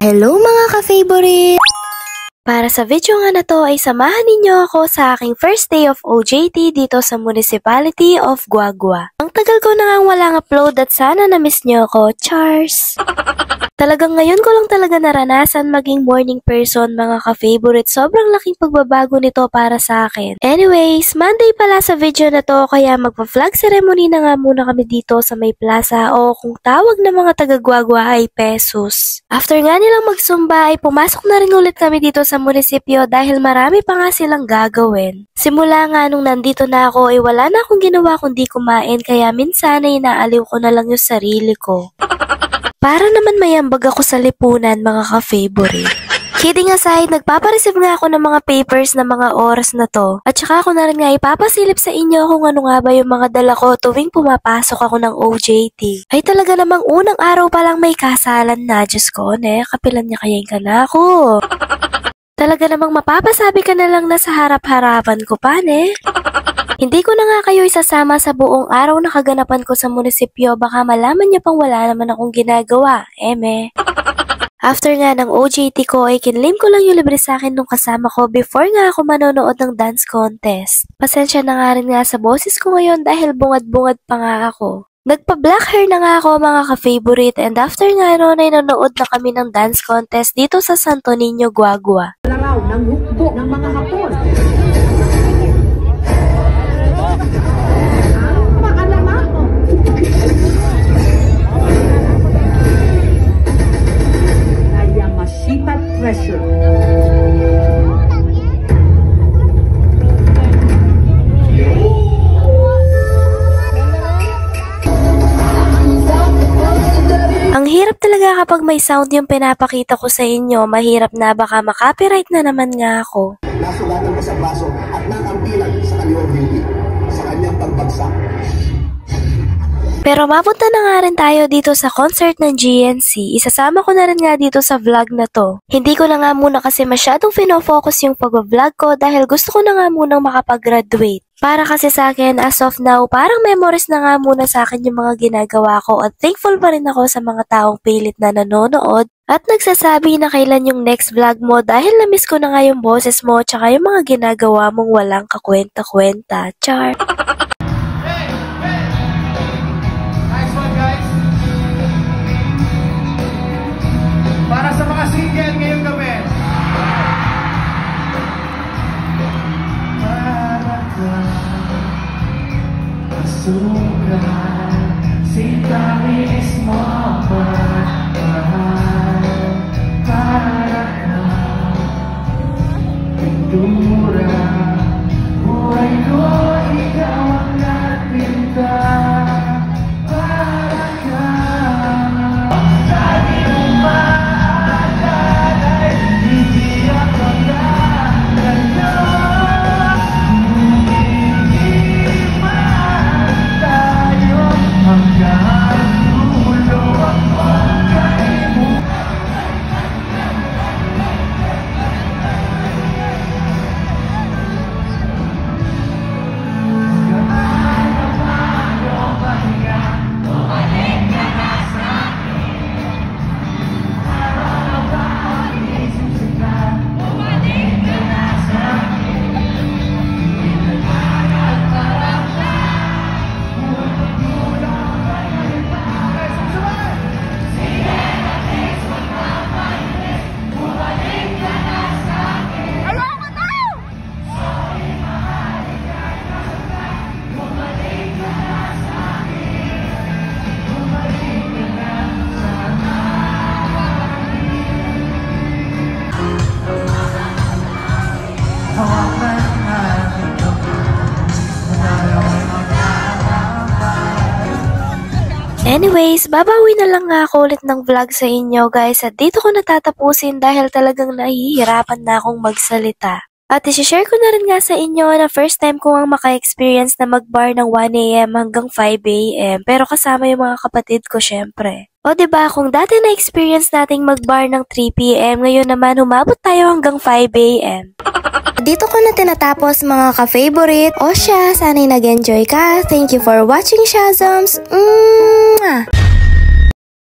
Hello mga ka-favorite! Para sa video nga na to ay samahan ninyo ako sa aking first day of OJT dito sa Municipality of Guagua. Ang tagal ko na nga walang upload at sana na-miss nyo ako, Chars! Talagang ngayon ko lang talaga naranasan maging morning person mga ka-favorite. Sobrang laking pagbabago nito para sa akin. Anyways, Monday pala sa video na to kaya magpa-flag ceremony na nga muna kami dito sa may plaza o kung tawag ng mga taga-Guagua ay pesos. After nga nilang magsumba ay pumasok na rin ulit kami dito sa munisipyo dahil marami pa nga silang gagawin. Simula nga nung nandito na ako ay wala na akong ginawa kundi kumain kaya minsan ay inaaliw ko na lang yung sarili ko. Para naman mayambag ako sa lipunan mga ka-favorite. Kidding aside, nagpapareceive nga ako ng mga papers na mga oras na to. At saka ako na rin nga ipapasilip sa inyo kung ano nga ba yung mga dala ko tuwing pumapasok ako ng OJT. Ay talaga namang unang araw pa lang may kasalan na. Diyos ko, kapilan niya kayain ka na ako. Talaga namang mapapasabi ka na lang na sa harap-harapan ko pa, Hindi ko na nga kayo isasama sa buong araw na kaganapan ko sa munisipyo, baka malaman niyo pang wala naman akong ginagawa, After nga ng OJT ko ay kinlaim ko lang yung libre sa akin nung kasama ko before nga ako manonood ng dance contest. Pasensya na nga rin nga sa boses ko ngayon dahil bungad-bungad pa nga ako. Nagpa-black hair na nga ako mga ka-favorite and after nga noon ay nanonood na kami ng dance contest dito sa Santo Niño, Guagua. Laraw ng hukbo ng mga Hapon. Ang hirap talaga kapag may sound yung pinapakita ko sa inyo, mahirap na baka makopyright na naman nga ako. Nasulatan ko sa baso at nakampilan sa kanyang beauty, sa kanyang pagbagsak. Pero mapunta na nga rin tayo dito sa concert ng GNC. Isasama ko na rin nga dito sa vlog na to. Hindi ko na nga muna kasi masyadong fino-focus yung pag-vlog ko dahil gusto ko na nga munang makapag-graduate. Para kasi sa akin, as of now, parang memories na nga muna sa akin yung mga ginagawa ko at thankful pa rin ako sa mga taong pilit na nanonood at nagsasabi na kailan yung next vlog mo dahil na-miss ko na nga yung boses mo tsaka yung mga ginagawa mong walang kakwenta-kwenta. Char! Para sa mga single ngayong gabi. Para ka masukan, sinta mismo mahal. Para ka pintura, buhay ko ikaw ang nagpinta. Para ka sa iyong Anyways, babawi na lang nga ako ulit ng vlog sa inyo guys at dito ko natatapusin dahil talagang nahihirapan na akong magsalita. At isi-share ko na rin nga sa inyo na first time ko ang maka-experience na mag-bar ng 1 AM hanggang 5 AM pero kasama yung mga kapatid ko syempre. O diba kung dati na-experience nating mag-bar ng 3 PM, ngayon naman humabot tayo hanggang 5 AM. Dito ko na tinatapos mga ka-favorite. O siya, sana'y nag-enjoy ka. Thank you for watching, Shazams.